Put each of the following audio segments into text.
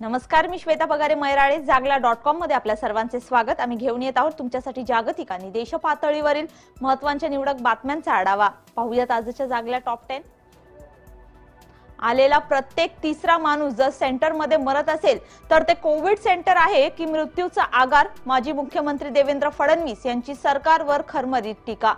नमस्कार, मी श्वेता पगारे मैराळे. जागला.com मध्ये आपल्या सर्वांचे स्वागत. आम्ही घेऊन येत आहोत तुमच्यासाठी जागतिक आणि देश पातळीवरील महत्त्वाच्या निवडक बातम्यांचा आढावा. पाहूयात आजच्या जागला टॉप 10. आलेला प्रत्येक तिसरा माणूस जर सेंटरमध्ये मरत असेल तर ते कोविड सेंटर आहे की मृत्यूचा आगार? माजी मुख्यमंत्री देवेंद्र फडणवीस यांची सरकारवर खरमरीत टीका.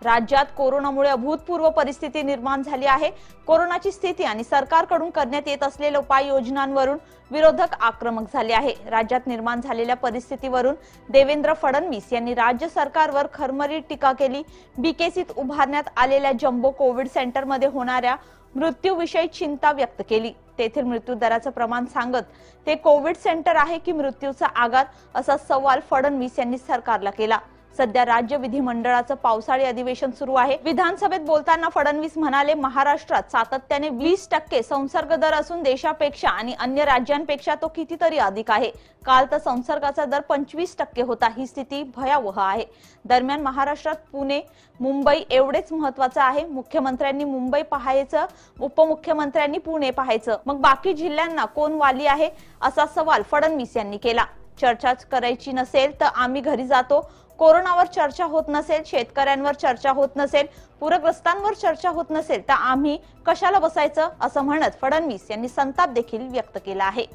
राज्यात कोरोनामुळे अभूतपूर्व परिस्थिती निर्माण झाली आहे. कोरोनाची स्थिती आणि सरकारकडून करण्यात येत असलेल्या उपाययोजनांवरून विरोधक आक्रमक झाले आहे. राज्यात निर्माण झालेल्या परिस्थितीवरून देवेंद्र फडणवीस यांनी राज्य सरकारवर खरमरीत टीका केली. बीकेसीत उभारण्यात आलेल्या जम्बो कोविड सेंटरमध्ये होणाऱ्या मृत्यूविषयी चिंता व्यक्त केली. तेथील मृत्यू दराचं प्रमाण सांगत ते कोविड सेंटर आहे की मृत्यूचा आगार असा सवाल फडणवीस यांनी सरकारला केला. सध्या राज्य विधिमंडळाचं पावसाळी अधिवेशन सुरू आहे. विधानसभेत बोलताना फडणवीस म्हणाले, महाराष्ट्रात सातत्याने 20% संसर्ग दर असून देशापेक्षा आणि अन्य राज्यांपेक्षा तो कितीतरी अधिक आहे. काल तर संसर्गाचा दर 25% होता. ही स्थिती भयावह आहे. दरम्यान महाराष्ट्रात पुणे मुंबई एवढेच महत्वाचं आहे. मुख्यमंत्र्यांनी मुंबई पाहायचं, उपमुख्यमंत्र्यांनी पुणे पाहायचं, मग बाकी जिल्ह्यांना कोण वाली आहे असा सवाल फडणवीस यांनी केला. चर्चाच करायची नसेल तर आम्ही घरी जातो. कोरोनावर चर्चा होत नसेल, शेतकऱ्यांवर चर्चा होत नसेल, पूरग्रस्तांवर चर्चा होत नसेल तर आम्ही कशाला बसायचं असं म्हणत फडणवीस यांनी संताप देखील व्यक्त केला आहे.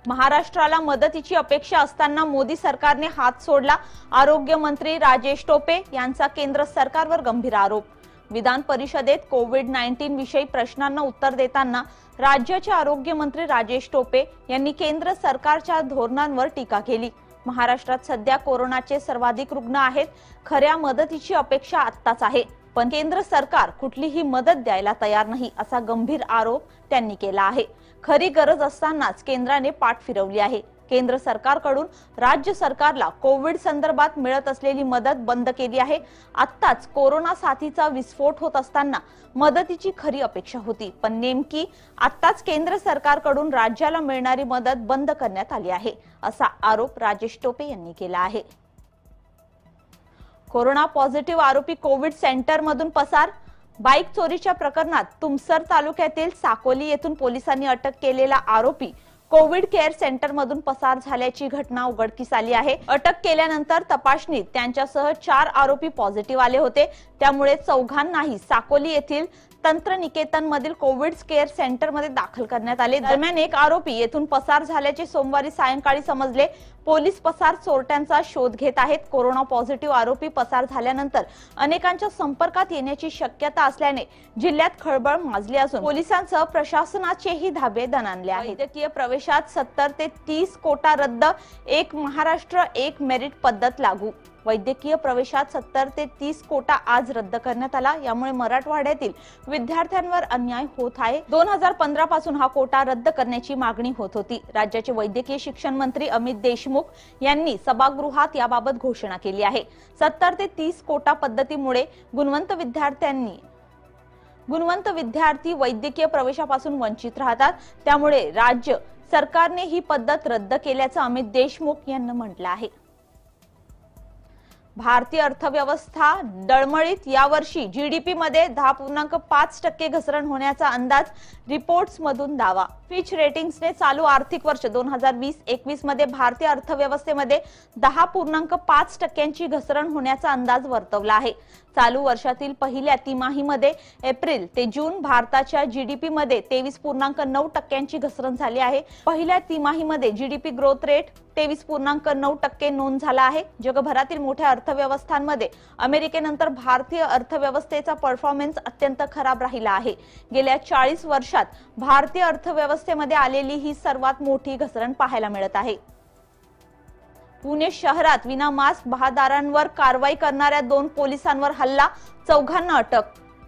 महाराष्ट्राला मदतीची अपेक्षा असताना मोदी सरकारने हात सोडला. आरोग्य मंत्री राजेश टोपे यांचा केंद्र सरकारवर गंभीर आरोप. विधान परिषदेत कोविड-19 विषयी प्रश्नांना उत्तर देताना राज्याचे आरोग्य मंत्री राजेश टोपे यांनी केंद्र सरकारच्या धोरणांवर टीका केली. महाराष्ट्रात सध्या कोरोनाचे सर्वाधिक रुग्ण आहेत. खऱ्या मदतीची अपेक्षा आत्ताच आहे, पण केंद्र सरकार कुठलीही मदत द्यायला तयार नाही असा गंभीर आरोप त्यांनी केला आहे. खरी गरज असतानाच केंद्राने पाठ फिरवली आहे. केंद्र सरकारकडून राज्य सरकारला कोविड संदर्भात मिळत असलेली मदत बंद केली आहे. आत्ताच कोरोना साथीचा विस्फोट होत असताना मदतीची खरी अपेक्षा होती, पण नेमकी आत्ताच केंद्र सरकारकडून राज्याला मिळणारी मदत बंद करण्यात आली आहे असा आरोप राजेश टोपे यांनी केला आहे. कोरोना पॉझिटिव्ह आरोपी कोविड सेंटरमधून पसार. बाईक चोरीच्या प्रकरणात तुमसर तालुक्यातील साकोली येथून पोलिसांनी अटक केलेला आरोपी कोविड केअर सेंटर मधून पसार झाल्याची घटना उघडकीस आली आहे. अटक केल्यानंतर तपासणीत त्यांच्यासह 4 आरोपी पॉझिटिव्ह आले होते. त्यामुळे चौघांनाही साकोली येथील तंत्रनिकेतन मधील कोविड केअर सेंटर मध्ये दाखल करण्यात आले. दरम्यान एक आरोपी येथून पसार झाल्याचे सोमवारी सायंकाळी समजले. पोलीस पसार चोरट्यांचा शोध घेत आहेत. कोरोना पॉझिटिव्ह आरोपी पसार झाल्यानंतर अनेकांच्या संपर्कात येण्याची शक्यता असल्याने जिल्ह्यात खळबळ माजली असून पोलिसांसह प्रशासनाचेही धाबे दणाणले आहेत. वैद्यकीय प्रवेशात 70 ते 30 कोटा रद्द. एक महाराष्ट्र एक मेरिट पद्धत लागू. वैद्यकीय प्रवेशात 70 ते 30 कोटा आज रद्द करण्यात आला. यामुळे मराठवाड्यातील विद्यार्थ्यांवर अन्याय होत आहे. 2015 पासून हा कोटा रद्द करण्याची मागणी होत होती. राज्याचे वैद्यकीय शिक्षण मंत्री अमित देशमुख यांनी सभागृहात याबाबत घोषणा केली आहे. 70 ते 30 कोटा पद्धतीमुळे गुणवंत विद्यार्थी वैद्यकीय प्रवेशापासून वंचित राहतात. त्यामुळे राज्य सरकारने ही पद्धत रद्द केल्याचं अमित देशमुख यांनी म्हटलं आहे. भारतीय अर्थव्यवस्था डळमळीत. यावर्षी जीडीपी मध्ये 10.5% घसरण होण्याचा अंदाज रिपोर्ट्स मधून दावा. फिच रेटिंग्सने चालू आर्थिक वर्ष 2020-21 मध्ये भारतीय अर्थव्यवस्थेमध्ये 10.5% घसरण होण्याचा अंदाज वर्तवला आहे. चालू वर्षातील पहिल्या तिमाहीमध्ये एप्रिल ते जून भारताच्या जीडीपी मध्ये 23.9% घसरण झाली आहे. पहिल्या तिमाहीमध्ये जीडीपी ग्रोथ रेट 23.9% नोंद झाला आहे. जगभरातील मोठ्या अर्थव्यवस्थांमध्ये अमेरिकेनंतर भारतीय अर्थव्यवस्थेचा परफॉर्मन्स अत्यंत खराब राहिला आहे. गेल्या 40 वर्षात भारतीय अर्थव्यवस्थेमध्ये आलेली ही सर्वात मोठी घसरण पाहायला मिळत आहे. पुणे शहरात विना मास्क बहादारांवर कारवाई करणाऱ्या 2 पोलिसांवर हल्ला. 4घांना अटक.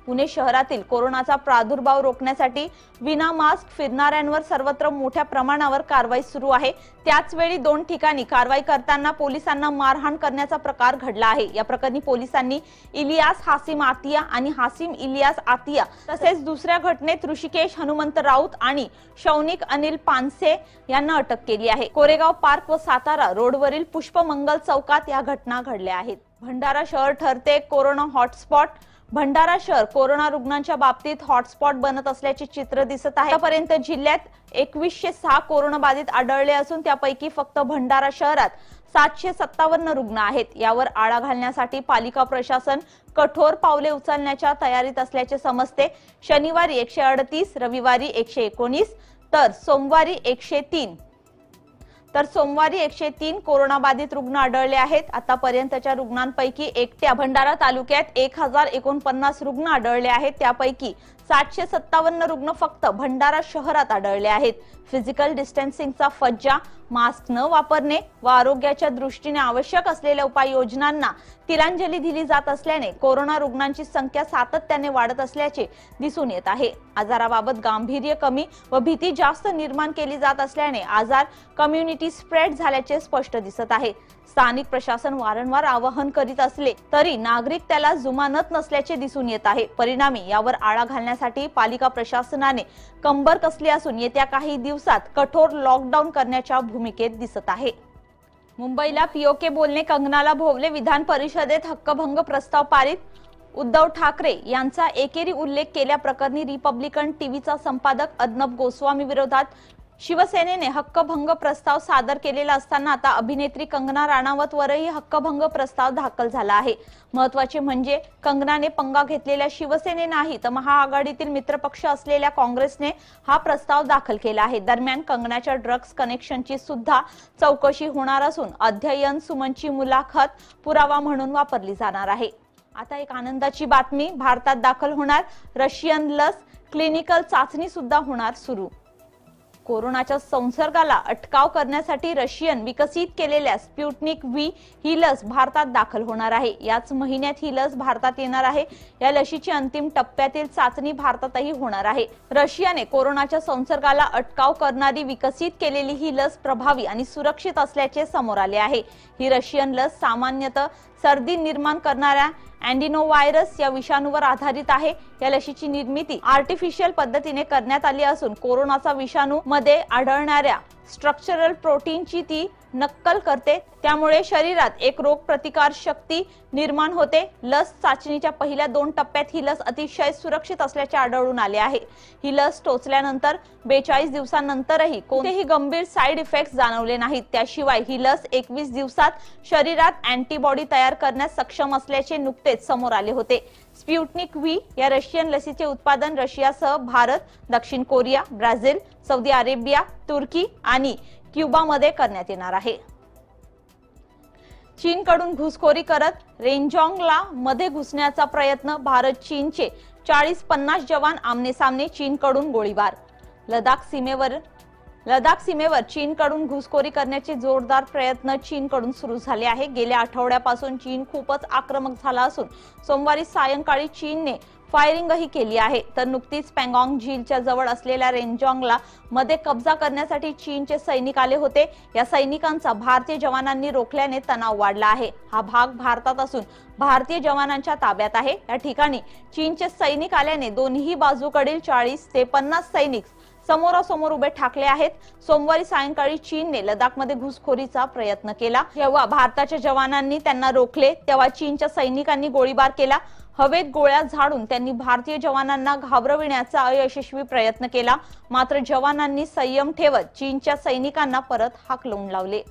पुणे शहरातील कोरोनाचा प्रादुर्भाव रोखण्यासाठी विना मास्क फिरणाऱ्यांवर सर्वत्र मोठ्या प्रमाणावर कारवाई सुरू आहे. त्याचवेळी 2 ठिकाणी कारवाई करताना पोलिसांना मारहाण करण्याचा प्रकार घडला आहे. या प्रकरणी पोलिसांनी इलियास हासिम आतिया आणि हासिम इलियास आतिया तसेच दुसऱ्या घटनेत ऋषिकेश हनुमंत राऊत आणि शौनिक अनिल पानसे यांना अटक केली आहे. कोरेगाव पार्क व सातारा रोडवरील पुष्पमंगल चौकात या घटना घडल्या आहेत. भंडारा शहर ठरते कोरोना हॉटस्पॉट. भंडारा शहर कोरोना रुग्णांच्या बाबतीत हॉटस्पॉट बनत असल्याचे चित्र दिसत आहे। आतापर्यंत जिल्ह्यात 2106 कोरोना बाधित आढळले असून त्यापैकी फक्त भंडारा शहरात 757 रुग्ण आहेत। यावर आळा घालण्यासाठी पालिका प्रशासन कठोर पावले उचलण्याच्या तयारीत असल्याचे समजते। शनिवारी 138, रविवारी 119 तर सोमवारी 103 कोरोना बाधित रुग्ण आढळले आहेत। आतापर्यंतच्या रुग्णांपैकी एकट्या भंडारा तालुक्यात 1049 रुग्ण आढळले आहेत। त्यापैकी 757 रुग्ण फक्त भंडारा शहरात आढळले आहेत। फिजिकल डिस्टन्सिंगचा फज्जा, मास्क न वापरणे व आरोग्याच्या दृष्टीने आवश्यक असलेल्या उपाययोजनांना तिलांजली दिली जात असल्याने कोरोना रुग्णांची संख्या सातत्याने वाढत असल्याचे दिसून येत आहे। आजाराबाबत गांभीर्य कमी व भीती जास्त निर्माण केली जात असल्याने आजार कम्युनिटी स्प्रेड झाल्याचे स्पष्ट दिसत आहे। स्थानिक प्रशासन वारंवार आवाहन करीत असले तरी नागरिक त्याला जुमानत नसल्याचे दिसून येत आहे। परिणामी यावर आळा घालण्यासाठी पालिका प्रशासनाने कंबर कसली असून येत्या काही दिवसात कठोर लॉकडाऊन करण्याच्या भूमिकेत दिसत आहे। मुंबईला पीओके बोलणे कंगनाला भोवले, विधान परिषदेत हक्कभंग प्रस्ताव पारित। उद्धव ठाकरे यांचा एकेरी उल्लेख केल्याप्रकरणी रिपब्लिकन टीव्हीचा संपादक अर्नब गोस्वामी विरोधात शिवसेनेने हक्कभंग प्रस्ताव सादर केलेला असताना आता अभिनेत्री कंगना राणावतवरही हक्कभंग प्रस्ताव दाखल झाला आहे। महत्त्वाचे म्हणजे कंगनाने पंगा घेतलेल्या शिवसेने नाही तर महाआघाडीतील मित्रपक्ष असलेल्या काँग्रेसने हा प्रस्ताव दाखल केला आहे। दरम्यान कंगनाच्या ड्रग्ज कनेक्शनची सुद्धा चौकशी होणार असून अध्ययन सुमनची मुलाखत पुरावा म्हणून वापरली जाणार आहे। आता एक आनंदाची बातमी, भारतात दाखल होणार रशियन लस, क्लिनिकल चाचणी सुद्धा होणार सुरू। कोरोनाच्या संसर्गाला अटकाव करण्यासाठी रशियन विकसित केलेल्या स्पुटनिक व्ही ही लस भारतात दाखल होणार आहे। याच महिन्यात ही लस भारतात येणार आहे। या लशीची अंतिम टप्प्यातील चाचणी भारतातही होणार आहे। रशियाने कोरोनाच्या संसर्गाला अटकाव करणारी विकसित केलेली ही लस प्रभावी आणि सुरक्षित असल्याचे समोर आले आहे। ही रशियन लस सामान्यतः सर्दी निर्माण करणाऱ्या अॅडिनोव्हायरस या विषाणूवर आधारित आहे। या लशीची निर्मिती आर्टिफिशियल पद्धतीने करण्यात आली असून कोरोनाचा विषाणू मध्ये आढळणाऱ्या स्ट्रक्चरल प्रोटीनची ती नक्कल करते, त्यामुळे शरीरात एक रोग प्रतिकार शक्ती निर्माण होते। लस चाचणीच्या पहिल्या 2 टप्प्यात ही लस अतिशय सुरक्षित असल्याचे आढळून आले आहे। ही लस टोचल्यानंतर 42 दिवसांनंतरही कोणतेही गंभीर साइड इफेक्ट्स जाणवले नाहीत। त्याशिवाय ही लस 21 दिवसात शरीरात अँटीबॉडी तयार करण्यास सक्षम असल्याचे नुकतेच समोर आले होते। स्पुटनिक व्ही या रशियन लसीचे उत्पादन रशियासह भारत, दक्षिण कोरिया, ब्राझील, सौदी अरेबिया, तुर्की आणि क्युबामध्ये करण्यात येणार आहे। चीनकडून घुसखोरी करत रेंजॉंगला मध्ये घुसण्याचा प्रयत्न, भारत चीनचे 40-50 जवान आमनेसामने, चीनकडून गोळीबार। लडाख सीमेवर चीनकडून घुसखोरी करण्याचे जोरदार प्रयत्न चीनकडून सुरू झाले आहे। गेल्या आठवड्यापासून चीन खूपच आक्रमक झाला असून सोमवारी सायंकाळी चीनने फायरिंगही केली आहे। तर नुकतीच पँगॉंग झीलच्या जवळ असलेल्या रेंजॉंगला मध्ये कब्जा करण्यासाठी चीनचे सैनिक आले होते। या सैनिकांचा भारतीय जवानांनी रोखल्याने तणाव वाढला आहे। हा भाग भारतात असून भारतीय जवानांच्या ताब्यात आहे। या ठिकाणी चीनचे सैनिक आल्याने दोन्ही बाजूकडील 40 ते 50 सैनिक समोरासमोर उभे ठाकले आहेत। सोमवारी सायंकाळी चीनने लडाखमध्ये घुसखोरीचा प्रयत्न केला। जेव्हा भारताच्या जवानांनी त्यांना रोखले तेव्हा चीनच्या सैनिकांनी गोळीबार केला। हवेत गोळ्या झाडून त्यांनी भारतीय जवानांना घाबरविण्याचा अयशस्वी प्रयत्न केला, मात्र जवानांनी संयम ठेवत चीनच्या सैनिकांना परत हाकलून लावले।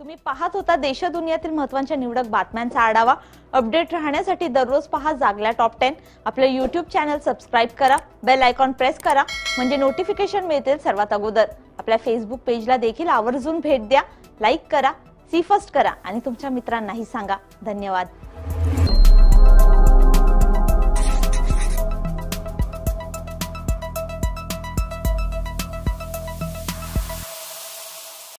तुम्ही पाहत होता देशदुनियातील महत्त्वाच्या निवडक बातम्यांचा आढावा। अपडेट राहण्यासाठी दररोज पहा जागला टॉप 10। आपले YouTube चॅनल सबस्क्राइब करा, बेल आयकॉन प्रेस करा म्हणजे नोटिफिकेशन मिळतील सर्वात अगोदर। आपल्या फेसबुक पेजला देखील आवर्जून भेट द्या, लाईक करा, सी फर्स्ट करा आणि तुमच्या मित्रांनाही सांगा। धन्यवाद।